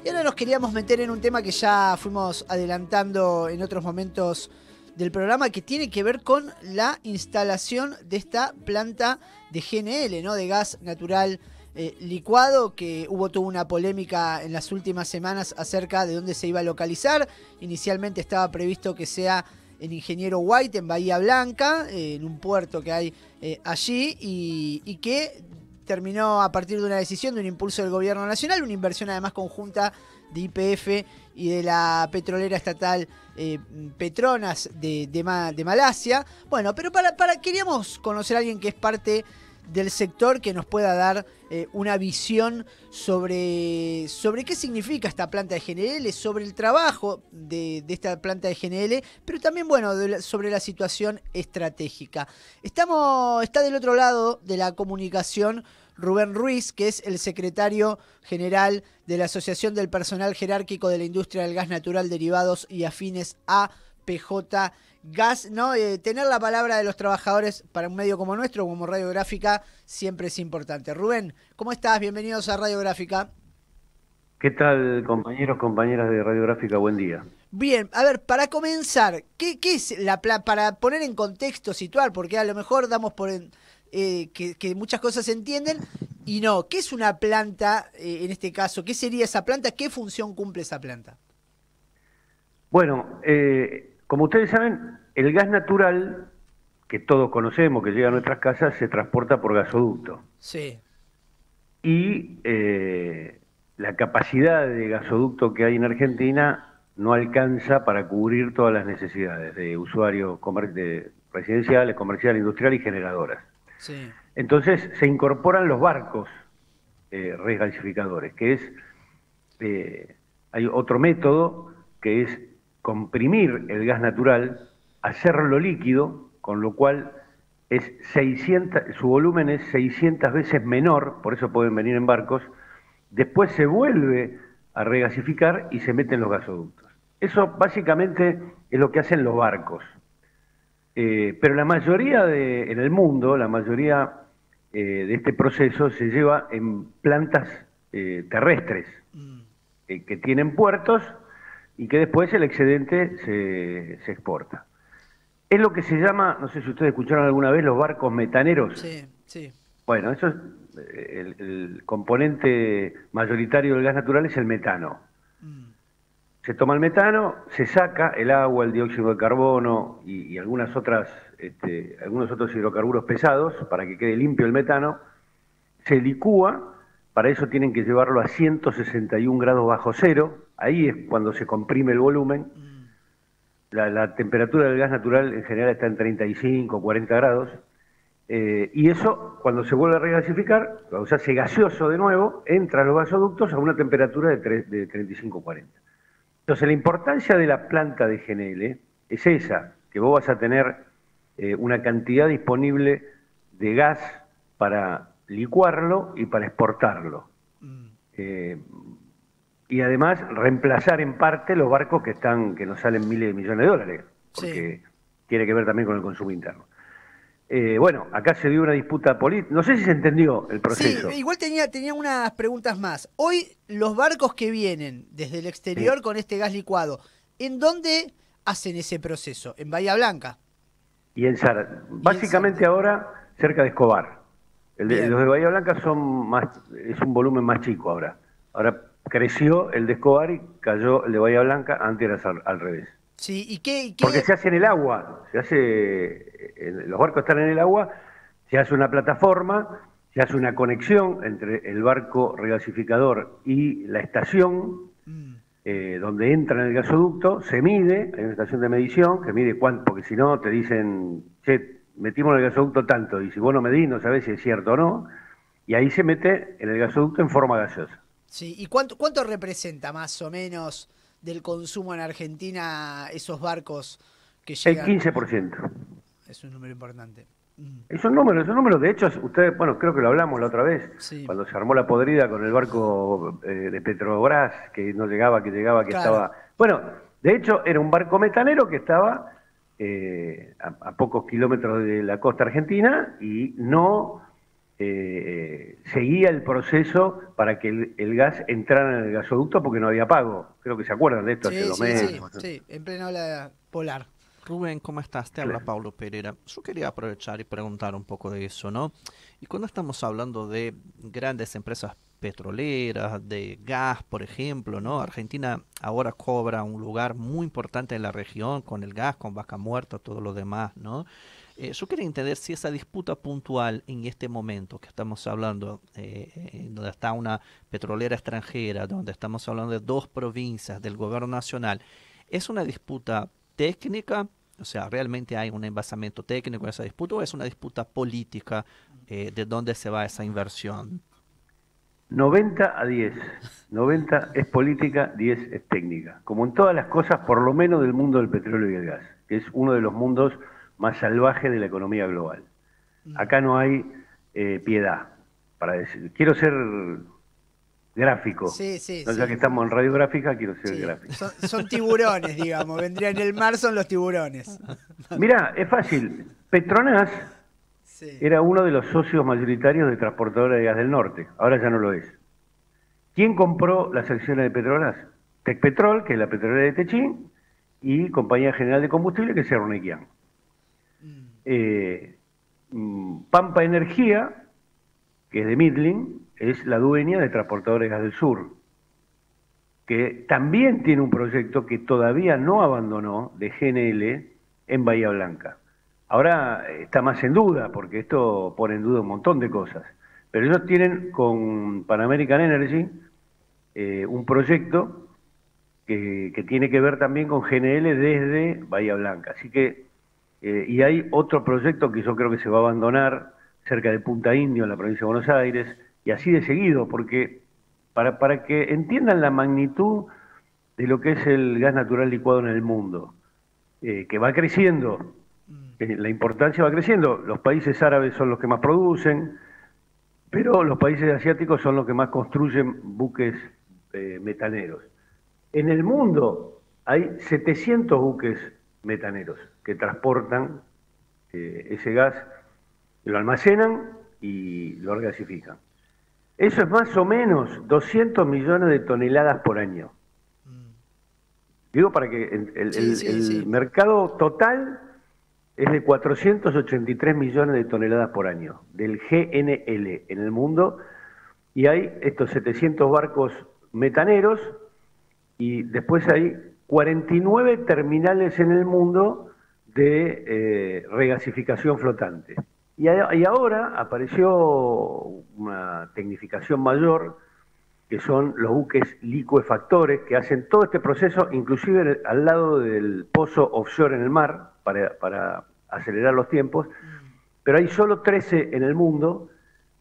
Y ahora nos queríamos meter en un tema que ya fuimos adelantando en otros momentos del programa, que tiene que ver con la instalación de esta planta de GNL, ¿no? De gas natural licuado, que hubo toda una polémica en las últimas semanas acerca de dónde se iba a localizar. Inicialmente estaba previsto que sea en Ingeniero White, en Bahía Blanca, en un puerto que hay allí, y que terminó a partir de una decisión, de un impulso del gobierno nacional, una inversión además conjunta de YPF y de la petrolera estatal Petronas de Malasia. Bueno, pero queríamos conocer a alguien que es parte del sector, que nos pueda dar una visión sobre qué significa esta planta de GNL, sobre el trabajo de esta planta de GNL, pero también, bueno, sobre la situación estratégica. Está del otro lado de la comunicación Rubén Ruiz, que es el secretario general de la Asociación del Personal Jerárquico de la Industria del Gas Natural, Derivados y Afines a PJ Gas, ¿no? Tener la palabra de los trabajadores para un medio como nuestro, como Radiográfica, siempre es importante. Rubén, ¿cómo estás? Bienvenidos a Radiográfica. ¿Qué tal, compañeros, compañeras de Radiográfica? Buen día. Bien, a ver, para comenzar, ¿qué es para poner en contexto, situar, porque a lo mejor damos por que muchas cosas se entienden y no? ¿Qué es una planta en este caso? ¿Qué sería esa planta? ¿Qué función cumple esa planta? Bueno, como ustedes saben, el gas natural, que todos conocemos, que llega a nuestras casas, se transporta por gasoducto. Sí. Y la capacidad de gasoducto que hay en Argentina no alcanza para cubrir todas las necesidades de usuarios residenciales, comerciales, industriales y generadoras. Sí. Entonces se incorporan los barcos regasificadores, que es, hay otro método que es comprimir el gas natural, hacerlo líquido, con lo cual su volumen es 600 veces menor, por eso pueden venir en barcos. Después se vuelve a regasificar y se mete en los gasoductos. Eso básicamente es lo que hacen los barcos. Pero la mayoría en el mundo, la mayoría de este proceso se lleva en plantas terrestres, que tienen puertos y que después el excedente se exporta. Es lo que se llama, no sé si ustedes escucharon alguna vez, los barcos metaneros. Sí, sí. Bueno, eso es el componente mayoritario del gas natural, es el metano. Se toma el metano, se saca el agua, el dióxido de carbono y algunos otros hidrocarburos pesados para que quede limpio el metano, se licúa. Para eso tienen que llevarlo a 161 grados bajo cero, ahí es cuando se comprime el volumen. La temperatura del gas natural en general está en 35 o 40 grados, y eso, cuando se vuelve a regasificar, cuando se hace gaseoso de nuevo, entra a los gasoductos a una temperatura de 35 o 40. Entonces la importancia de la planta de GNL es esa, que vos vas a tener una cantidad disponible de gas para licuarlo y para exportarlo. Y además reemplazar en parte los barcos que nos salen miles de millones de dólares, porque sí, tiene que ver también con el consumo interno. Bueno, acá se dio una disputa política, no sé si se entendió el proceso. Sí, igual tenía unas preguntas más. Hoy los barcos que vienen desde el exterior con este gas licuado, ¿en dónde hacen ese proceso? ¿En Bahía Blanca? Y en Zárate. Básicamente ahora cerca de Escobar. Los de Bahía Blanca es un volumen más chico ahora. Ahora creció el de Escobar y cayó el de Bahía Blanca, antes era al revés. Sí, ¿y qué? Porque se hace en el agua, los barcos están en el agua, se hace una plataforma, se hace una conexión entre el barco regasificador y la estación, donde entra en el gasoducto, se mide, hay una estación de medición que mide cuánto, porque si no te dicen, che, metimos en el gasoducto tanto, y si vos no medís no sabés si es cierto o no, y ahí se mete en el gasoducto en forma gaseosa. Sí, ¿y cuánto representa más o menos del consumo en Argentina esos barcos que llegan? El 15%. Es un número importante. Es un número. De hecho, ustedes, bueno, creo que lo hablamos la otra vez, sí, cuando se armó la podrida con el barco de Petrobras, que no llegaba, que claro, estaba... Bueno, de hecho, era un barco metanero que estaba a pocos kilómetros de la costa argentina y no seguía el proceso para que el gas entrara en el gasoducto porque no había pago. Creo que se acuerdan de esto hace 2 meses. Sí, en plena ola polar. Rubén, ¿cómo estás? Te habla Paulo Pereira. Yo quería aprovechar y preguntar un poco de eso, ¿no? Y cuando estamos hablando de grandes empresas petroleras, de gas, por ejemplo, ¿no? Argentina ahora cobra un lugar muy importante en la región con el gas, con Vaca Muerta, todo lo demás, ¿no? Yo quería entender si esa disputa puntual en este momento que estamos hablando, donde está una petrolera extranjera, donde estamos hablando de 2 provincias del gobierno nacional, ¿es una disputa técnica? O sea, ¿realmente hay un envasamiento técnico en esa disputa o es una disputa política de dónde se va esa inversión? 90-10. 90 es política, 10 es técnica. Como en todas las cosas, por lo menos del mundo del petróleo y el gas, que es uno de los mundos más salvajes de la economía global. Acá no hay piedad, para decir. Quiero ser gráfico. Sí, no, ya que estamos en radiográfica, quiero ser gráfico. Son tiburones, digamos. Vendrían en el mar, son los tiburones. Mirá, es fácil. Petronas era uno de los socios mayoritarios de Transportadora de Gas del Norte. Ahora ya no lo es. ¿Quién compró las acciones de Petronas? Tecpetrol, que es la petrolera de Techín, y Compañía General de Combustible, que es Cerroniquian. Pampa Energía, que es de Midling, es la dueña de Transportadores de Gas del Sur, que también tiene un proyecto que todavía no abandonó de GNL en Bahía Blanca. Ahora está más en duda, porque esto pone en duda un montón de cosas, pero ellos tienen con Pan American Energy un proyecto que tiene que ver también con GNL desde Bahía Blanca, así que y hay otro proyecto que yo creo que se va a abandonar cerca de Punta Indio, en la provincia de Buenos Aires, y así de seguido, porque para que entiendan la magnitud de lo que es el gas natural licuado en el mundo, que va creciendo, la importancia va creciendo. Los países árabes son los que más producen, pero los países asiáticos son los que más construyen buques metaneros. En el mundo hay 700 buques metaneros que transportan ese gas, lo almacenan y lo regasifican. Eso es más o menos 200 millones de toneladas por año. Digo para que el mercado total es de 483 millones de toneladas por año, del GNL en el mundo, y hay estos 700 barcos metaneros, y después hay 49 terminales en el mundo de regasificación flotante. Y ahora apareció una tecnificación mayor, que son los buques licuefactores, que hacen todo este proceso, inclusive al lado del pozo offshore en el mar, para acelerar los tiempos, pero hay solo 13 en el mundo,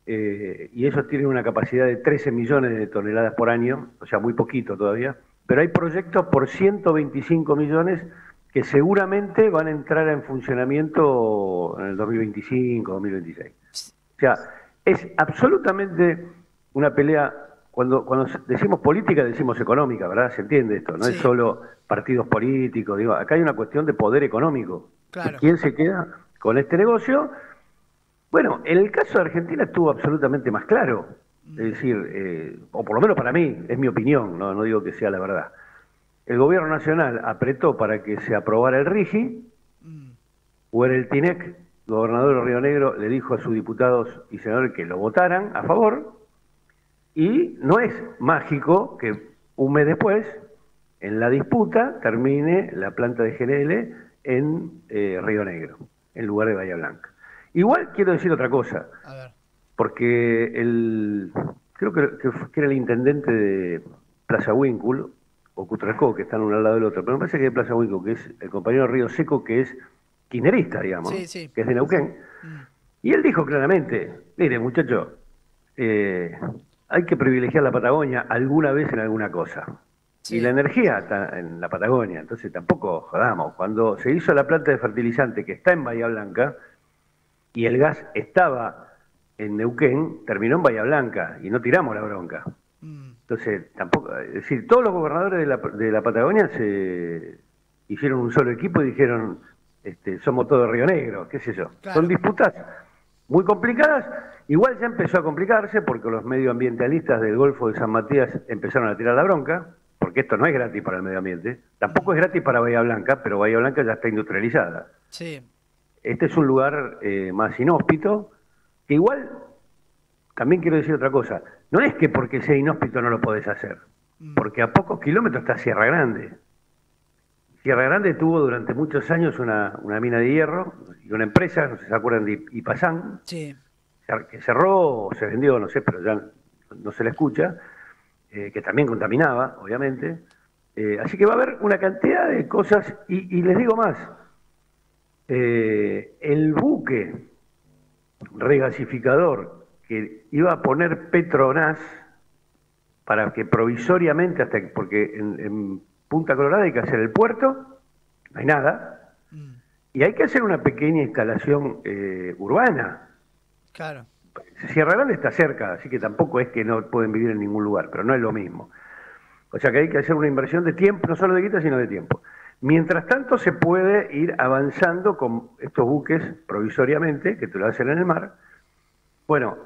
y ellos tienen una capacidad de 13 millones de toneladas por año, o sea, muy poquito todavía, pero hay proyectos por 125 millones que seguramente van a entrar en funcionamiento en el 2025, 2026. O sea, es absolutamente una pelea. Cuando decimos política, decimos económica, ¿verdad? Se entiende esto, no es solo partidos políticos, digo, acá hay una cuestión de poder económico. Claro. ¿Quién se queda con este negocio? Bueno, en el caso de Argentina estuvo absolutamente más claro, es decir, o por lo menos para mí, es mi opinión, no digo que sea la verdad. El gobierno nacional apretó para que se aprobara el RIGI, el Tinec, gobernador de Río Negro, le dijo a sus diputados y senadores que lo votaran a favor, y no es mágico que un mes después, en la disputa, termine la planta de GNL en Río Negro, en lugar de Bahía Blanca. Igual quiero decir otra cosa, porque creo que era el intendente de Plaza Huíncul, o Cutralcó, que están uno al lado del otro, pero me parece que de Plaza Huíncul, que es el compañero Río Seco, que es kirchnerista, digamos, que es de Neuquén, y él dijo claramente, mire muchacho, hay que privilegiar la Patagonia alguna vez en alguna cosa. Y la energía está en la Patagonia, entonces tampoco jodamos. Cuando se hizo la planta de fertilizante que está en Bahía Blanca, y el gas estaba en Neuquén, terminó en Bahía Blanca, y no tiramos la bronca. Entonces, tampoco, es decir, todos los gobernadores de la Patagonia se hicieron un solo equipo y dijeron, somos todos Río Negro, qué sé yo. Claro. Son disputas muy complicadas. Igual ya empezó a complicarse porque los medioambientalistas del Golfo de San Matías empezaron a tirar la bronca, porque esto no es gratis para el medio ambiente, tampoco es gratis para Bahía Blanca, pero Bahía Blanca ya está industrializada. Sí. Este es un lugar más inhóspito, que igual, también quiero decir otra cosa, no es que porque sea inhóspito no lo podés hacer, porque a pocos kilómetros está Sierra Grande. Sierra Grande tuvo durante muchos años una mina de hierro y una empresa, no sé si se acuerdan de Ipazán, Sí. que cerró o se vendió, no sé, pero ya no se la escucha, que también contaminaba, obviamente. Así que va a haber una cantidad de cosas, y les digo más, el buque regasificador que iba a poner Petronas para que provisoriamente, porque en Punta Colorada hay que hacer el puerto, no hay nada, y hay que hacer una pequeña instalación urbana. Claro. Sierra Grande está cerca, así que tampoco es que no pueden vivir en ningún lugar, pero no es lo mismo. O sea que hay que hacer una inversión de tiempo, no solo de guita, sino de tiempo. Mientras tanto se puede ir avanzando con estos buques provisoriamente, que te lo hacen en el mar. Bueno,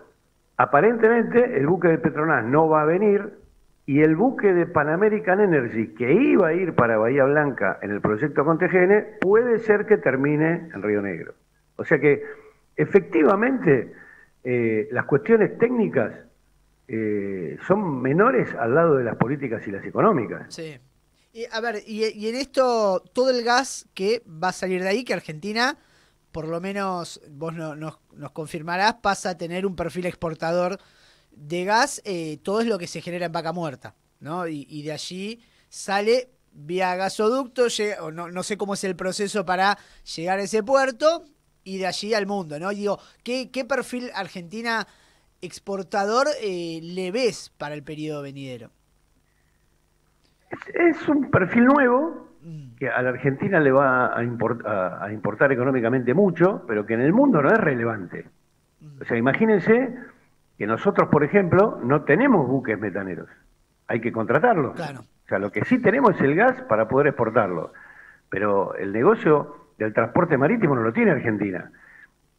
aparentemente el buque de Petronas no va a venir, y el buque de Pan American Energy, que iba a ir para Bahía Blanca en el proyecto Contejene, puede ser que termine en Río Negro. O sea que, efectivamente, las cuestiones técnicas son menores al lado de las políticas y las económicas. Sí. Y, a ver, y en esto, todo el gas que va a salir de ahí, que Argentina, por lo menos vos nos confirmarás, pasa a tener un perfil exportador de gas, todo es lo que se genera en Vaca Muerta, ¿no? Y de allí sale vía gasoducto, o no sé cómo es el proceso para llegar a ese puerto, y de allí al mundo, ¿no? Y digo, ¿qué perfil Argentina exportador le ves para el periodo venidero? Es un perfil nuevo que a la Argentina le va a importar económicamente mucho, pero que en el mundo no es relevante. O sea, imagínense que nosotros, por ejemplo, no tenemos buques metaneros. Hay que contratarlos. Claro. O sea, lo que sí tenemos es el gas para poder exportarlo. Pero el negocio del transporte marítimo no lo tiene Argentina.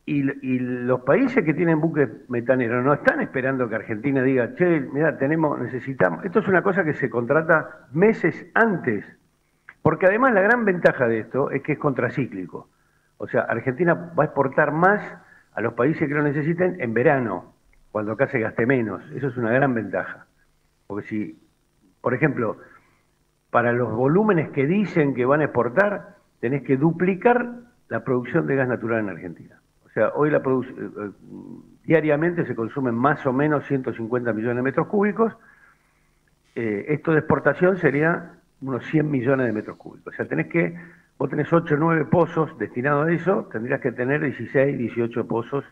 Y los países que tienen buques metaneros no están esperando que Argentina diga, che, mira, necesitamos... Esto es una cosa que se contrata meses antes. Porque además la gran ventaja de esto es que es contracíclico. O sea, Argentina va a exportar más a los países que lo necesiten en verano, cuando acá se gaste menos. Eso es una gran ventaja. Porque si, por ejemplo, para los volúmenes que dicen que van a exportar, tenés que duplicar la producción de gas natural en Argentina. O sea, hoy diariamente se consumen más o menos 150 millones de metros cúbicos. Esto de exportación sería unos 100 millones de metros cúbicos. O sea, vos tenés 8 o 9 pozos destinados a eso, tendrías que tener 16, 18 pozos.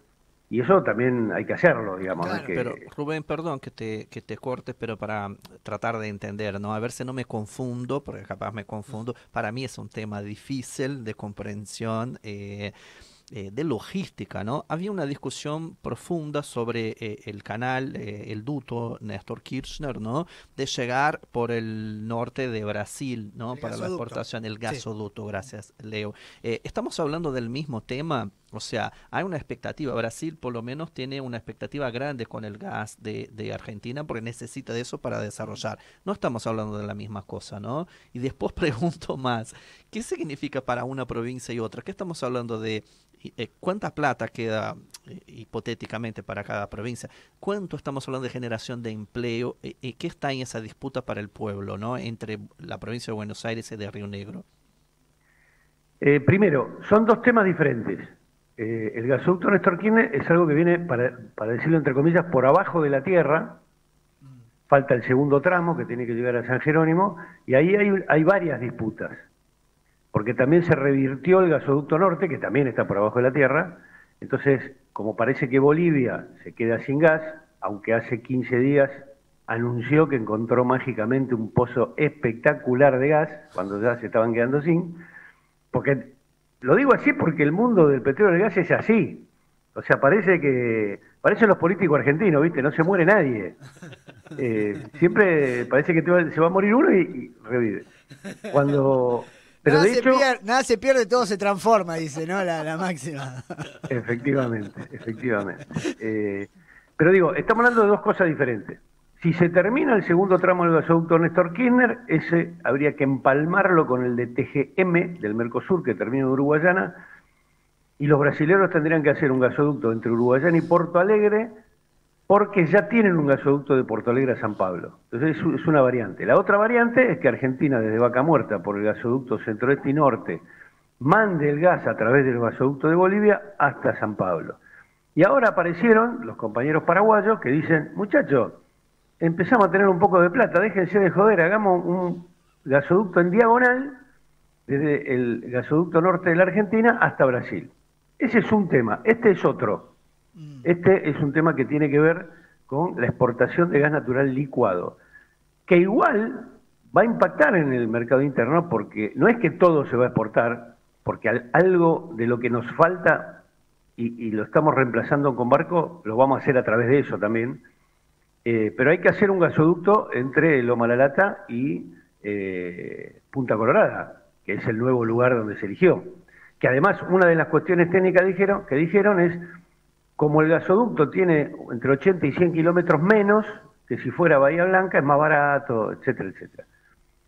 Y eso también hay que hacerlo, digamos. Claro, Pero Rubén, perdón que te corte, pero para tratar de entender, ¿no? A ver si no me confundo, porque capaz me confundo. Para mí es un tema difícil de comprensión, de logística, ¿no? Había una discusión profunda sobre el canal, el ducto Néstor Kirchner, ¿no? De llegar por el norte de Brasil, ¿no? Para la exportación, el gasoducto, sí. Gracias, Leo. ¿Estamos hablando del mismo tema? O sea, hay una expectativa, Brasil por lo menos tiene una expectativa grande con el gas de Argentina porque necesita de eso para desarrollar. No estamos hablando de la misma cosa, ¿no? Y después pregunto más, ¿qué significa para una provincia y otra? ¿Qué estamos hablando de cuánta plata queda hipotéticamente para cada provincia? ¿Cuánto estamos hablando de generación de empleo? ¿Qué está en esa disputa para el pueblo, ¿no? Entre la provincia de Buenos Aires y de Río Negro? Primero, son dos temas diferentes. El gasoducto Néstor Kirchner es algo que viene, para decirlo entre comillas, por abajo de la tierra. Falta el segundo tramo que tiene que llegar a San Jerónimo, y ahí hay varias disputas. Porque también se revirtió el gasoducto norte, que también está por abajo de la tierra. Entonces, como parece que Bolivia se queda sin gas, aunque hace 15 días anunció que encontró mágicamente un pozo espectacular de gas, cuando ya se estaban quedando sin, porque lo digo así porque el mundo del petróleo y el gas es así. O sea, parecen los políticos argentinos, ¿viste? No se muere nadie. Siempre parece que se va a morir uno y revive. Cuando Pero de hecho, nada se pierde, todo se transforma, dice, ¿no? La máxima. Efectivamente. Pero digo, estamos hablando de dos cosas diferentes. Si se termina el segundo tramo del gasoducto Néstor Kirchner, ese habría que empalmarlo con el de TGM del Mercosur, que termina en Uruguayana, y los brasileños tendrían que hacer un gasoducto entre Uruguayana y Porto Alegre, porque ya tienen un gasoducto de Porto Alegre a San Pablo. Entonces es una variante. La otra variante es que Argentina, desde Vaca Muerta, por el gasoducto centro-este y norte, mande el gas a través del gasoducto de Bolivia hasta San Pablo. Y ahora aparecieron los compañeros paraguayos que dicen, muchachos, empezamos a tener un poco de plata, déjense de joder, hagamos un gasoducto en diagonal desde el gasoducto norte de la Argentina hasta Brasil. Ese es un tema. Este es otro. Este es un tema que tiene que ver con la exportación de gas natural licuado, que igual va a impactar en el mercado interno, porque no es que todo se va a exportar, porque algo de lo que nos falta y lo estamos reemplazando con barco, lo vamos a hacer a través de eso también, pero hay que hacer un gasoducto entre Loma La Lata y Punta Colorada, que es el nuevo lugar donde se eligió. Que además una de las cuestiones técnicas que dijeron es, como el gasoducto tiene entre 80 y 100 kilómetros menos que si fuera Bahía Blanca, es más barato, etcétera, etcétera.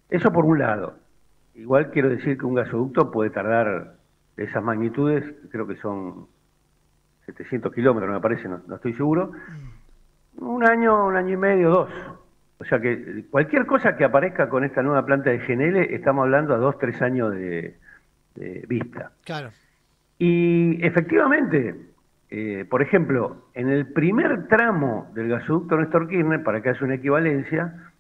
Eso por un lado. Igual quiero decir que un gasoducto puede tardar de esas magnitudes, creo que son 700 kilómetros, me parece, no estoy seguro, un año y medio, 2. O sea que cualquier cosa que aparezca con esta nueva planta de GNL, estamos hablando a 2, 3 años de vista. Claro. Y efectivamente, por ejemplo, en el primer tramo del gasoducto Néstor Kirchner, para que haya una equivalencia,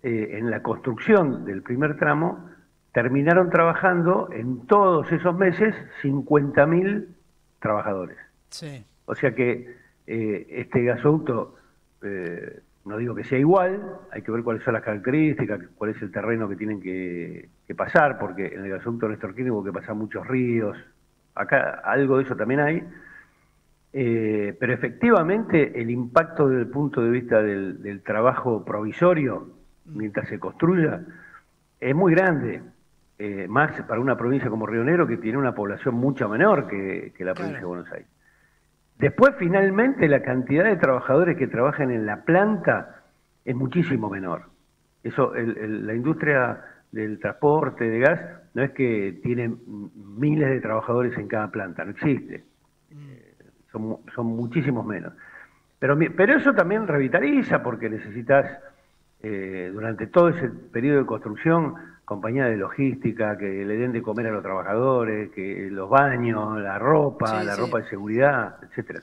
en la construcción del primer tramo, terminaron trabajando en todos esos meses 50.000 trabajadores. Sí. O sea que este gasoducto, no digo que sea igual, hay que ver cuáles son las características, cuál es el terreno que tienen que pasar, porque en el gasoducto Néstor Kirchner hubo que pasar muchos ríos, acá algo de eso también hay, pero efectivamente el impacto desde el punto de vista del trabajo provisorio, mientras se construya, es muy grande, más para una provincia como Río Negro, que tiene una población mucho menor que la provincia de Buenos Aires. Después, finalmente, la cantidad de trabajadores que trabajan en la planta es muchísimo menor. Eso, la industria del transporte de gas no es que tiene miles de trabajadores en cada planta, no existe. Son muchísimos menos. Pero eso también revitaliza, porque necesitas, durante todo ese periodo de construcción, compañía de logística, que le den de comer a los trabajadores, que los baños, la ropa, ropa de seguridad, etcétera.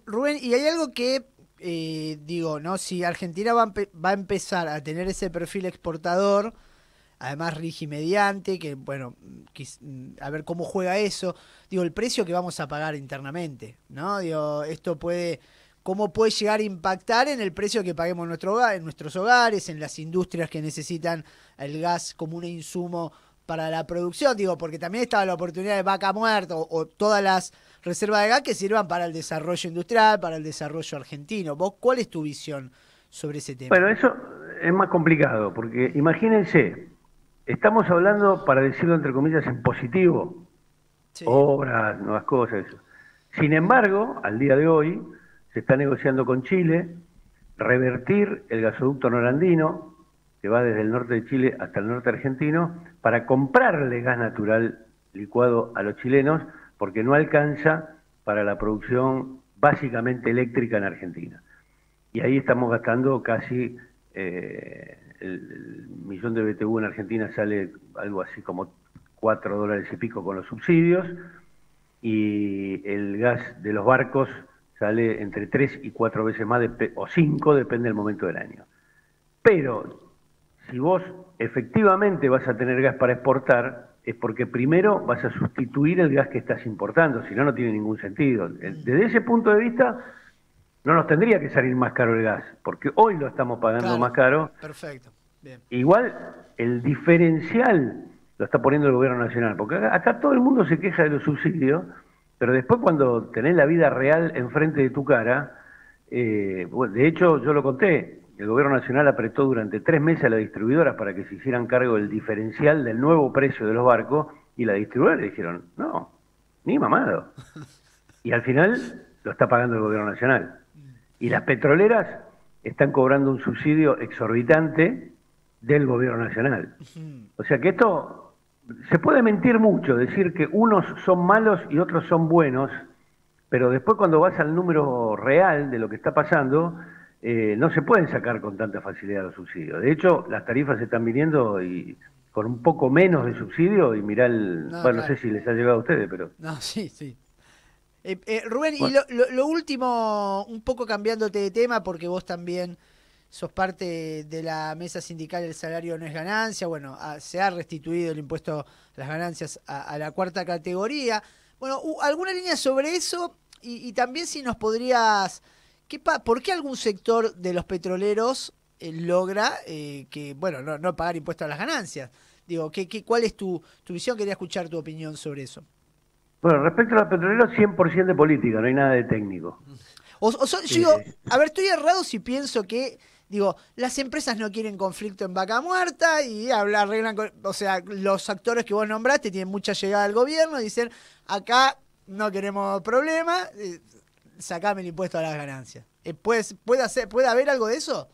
Rubén, y hay algo que, digo, ¿no? Si Argentina va a empezar a tener ese perfil exportador, además rigimediante, que bueno, a ver cómo juega eso, digo, el precio que vamos a pagar internamente, ¿no? Digo, ¿cómo puede llegar a impactar en el precio que paguemos en nuestros hogares, en las industrias que necesitan el gas como un insumo para la producción? Digo, porque también estaba la oportunidad de Vaca Muerta o todas las reservas de gas que sirvan para el desarrollo industrial, para el desarrollo argentino. ¿Vos cuál es tu visión sobre ese tema? Bueno, eso es más complicado, porque imagínense, estamos hablando, para decirlo entre comillas, en positivo, obras, nuevas cosas, eso. Sin embargo, al día de hoy, se está negociando con Chile revertir el gasoducto norandino, que va desde el norte de Chile hasta el norte argentino, para comprarle gas natural licuado a los chilenos, porque no alcanza para la producción básicamente eléctrica en Argentina. Y ahí estamos gastando casi el millón de BTU en Argentina sale algo así como $4 y pico con los subsidios, y el gas de los barcos sale entre 3 y 4 veces más, o 5, depende del momento del año. Pero si vos efectivamente vas a tener gas para exportar, es porque primero vas a sustituir el gas que estás importando, si no, no tiene ningún sentido. Desde ese punto de vista, no nos tendría que salir más caro el gas, porque hoy lo estamos pagando más caro. Perfecto. Bien. Igual el diferencial lo está poniendo el gobierno nacional, porque acá todo el mundo se queja de los subsidios, pero después cuando tenés la vida real enfrente de tu cara, de hecho yo lo conté, el gobierno nacional apretó durante 3 meses a las distribuidoras para que se hicieran cargo del diferencial del nuevo precio de los barcos, y las distribuidoras le dijeron, no, ni mamado. Y al final lo está pagando el gobierno nacional. Y las petroleras están cobrando un subsidio exorbitante del gobierno nacional. O sea que esto, se puede mentir mucho, decir que unos son malos y otros son buenos, pero después cuando vas al número real de lo que está pasando, no se pueden sacar con tanta facilidad los subsidios. De hecho, las tarifas están viniendo y con un poco menos de subsidio, y mirá el... No, bueno, claro. no sé si les ha llegado a ustedes, pero... No, sí, sí. Rubén, Bueno. y lo último, un poco cambiándote de tema, porque vos también sos parte de la mesa sindical El Salario No es Ganancia. Bueno, se ha restituido el impuesto a las ganancias a la cuarta categoría. Bueno, ¿alguna línea sobre eso? Y también si nos podrías... ¿Por qué algún sector de los petroleros logra que, bueno, no pagar impuestos a las ganancias? Digo, ¿cuál es tu visión? Quería escuchar tu opinión sobre eso. Bueno, respecto a los petroleros, 100% de política, no hay nada de técnico. Yo digo, a ver, estoy errado si pienso que, digo, las empresas no quieren conflicto en Vaca Muerta y arreglan, o sea, los actores que vos nombraste tienen mucha llegada al gobierno y dicen, acá no queremos problema, sacame el impuesto a las ganancias. ¿Puede haber algo de eso?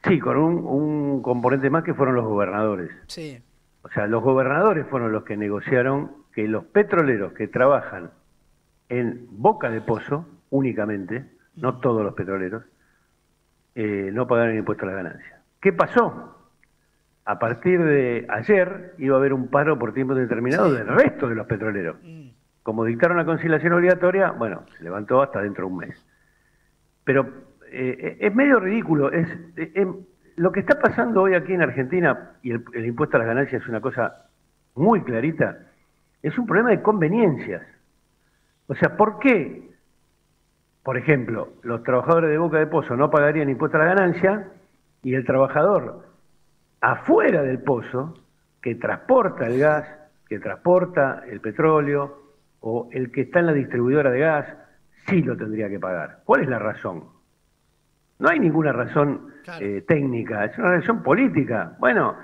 Sí, con un componente más, que fueron los gobernadores. Sí. O sea, los gobernadores fueron los que negociaron que los petroleros que trabajan en boca de pozo, únicamente, no todos los petroleros, no pagaran impuesto a la ganancia. ¿Qué pasó? A partir de ayer iba a haber un paro por tiempo determinado del resto de los petroleros. Como dictaron la conciliación obligatoria, bueno, se levantó hasta dentro de un mes. Pero es medio ridículo. Lo que está pasando hoy aquí en Argentina, y el impuesto a las ganancias es una cosa muy clarita, es un problema de conveniencias. O sea, ¿por qué, por ejemplo, los trabajadores de boca de pozo no pagarían impuesto a la ganancia y el trabajador afuera del pozo, que transporta el gas, que transporta el petróleo, o el que está en la distribuidora de gas, sí lo tendría que pagar? ¿Cuál es la razón? No hay ninguna razón técnica, es una razón política. Bueno,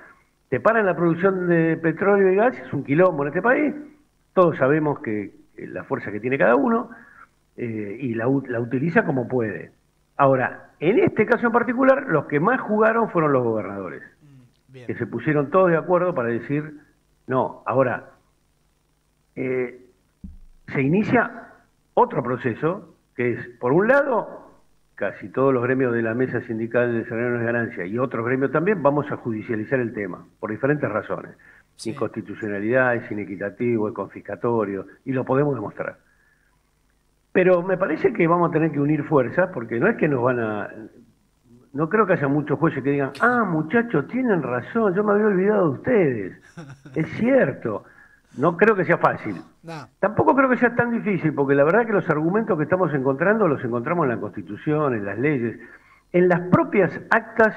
te paran la producción de petróleo y gas, es un quilombo en este país, todos sabemos que la fuerza que tiene cada uno, y la utiliza como puede. Ahora, en este caso en particular, los que más jugaron fueron los gobernadores, que se pusieron todos de acuerdo para decir, no, ahora, se inicia otro proceso, que es, por un lado, casi todos los gremios de la mesa sindical de Salario No es Ganancia y otros gremios también, vamos a judicializar el tema, por diferentes razones. Sí. Inconstitucionalidad, es inequitativo, es confiscatorio, y lo podemos demostrar. Pero me parece que vamos a tener que unir fuerzas, porque no es que nos van a... No creo que haya muchos jueces que digan, muchachos, tienen razón, yo me había olvidado de ustedes. Es cierto. No creo que sea fácil. No. Tampoco creo que sea tan difícil, porque la verdad que los argumentos que estamos encontrando los encontramos en la Constitución, en las leyes, en las propias actas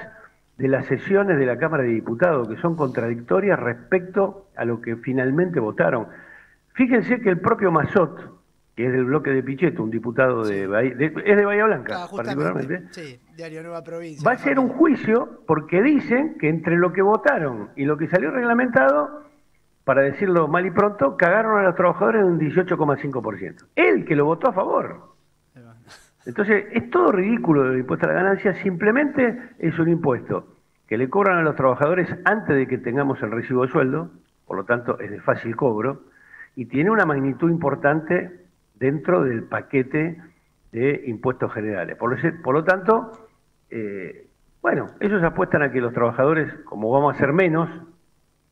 de las sesiones de la Cámara de Diputados, que son contradictorias respecto a lo que finalmente votaron. Fíjense que el propio Mazot, que es del bloque de Pichetto, un diputado es de Bahía Blanca, particularmente, sí, Diario Nueva Provincia, va a hacer un juicio porque dicen que entre lo que votaron y lo que salió reglamentado, para decirlo mal y pronto, cagaron a los trabajadores en un 18,5%. Él que lo votó a favor. Entonces, es todo ridículo el impuesto a la ganancia, simplemente es un impuesto que le cobran a los trabajadores antes de que tengamos el recibo de sueldo, por lo tanto es de fácil cobro, y tiene una magnitud importante dentro del paquete de impuestos generales. Por lo tanto, bueno, ellos apuestan a que los trabajadores, como vamos a ser menos,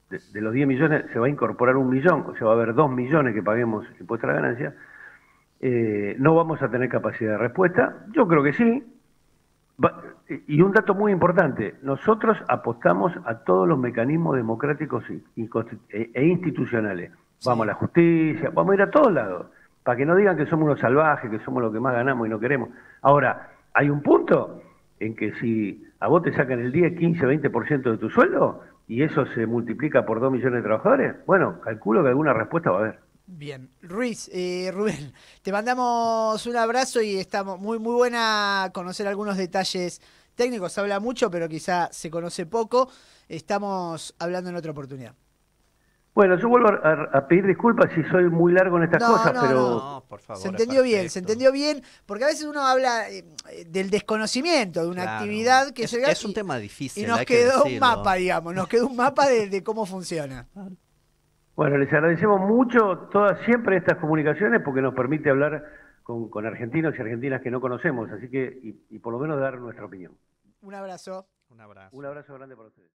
de los 10 millones se va a incorporar 1 millón, o sea, va a haber 2 millones que paguemos impuesto a la ganancia, no vamos a tener capacidad de respuesta. Yo creo que sí. Y un dato muy importante, nosotros apostamos a todos los mecanismos democráticos e institucionales. Sí. Vamos a la justicia, vamos a ir a todos lados, para que no digan que somos unos salvajes, que somos los que más ganamos y no queremos. Ahora, hay un punto en que si a vos te sacan el 10, 15, 20% de tu sueldo, y eso se multiplica por 2 millones de trabajadores, bueno, calculo que alguna respuesta va a haber. Bien, Rubén, te mandamos un abrazo y estamos muy buena conocer algunos detalles técnicos se habla mucho, pero quizá se conoce poco. Estamos hablando en otra oportunidad. Bueno, yo vuelvo a pedir disculpas si soy muy largo en estas cosas, pero... No, por favor, se entendió bien, porque a veces uno habla del desconocimiento de una actividad que es un tema difícil. Y nos quedó un mapa, digamos, nos quedó un mapa de cómo funciona. Bueno, les agradecemos mucho siempre estas comunicaciones porque nos permite hablar con argentinos y argentinas que no conocemos, así que, y por lo menos dar nuestra opinión. Un abrazo. Un abrazo. Un abrazo grande para ustedes.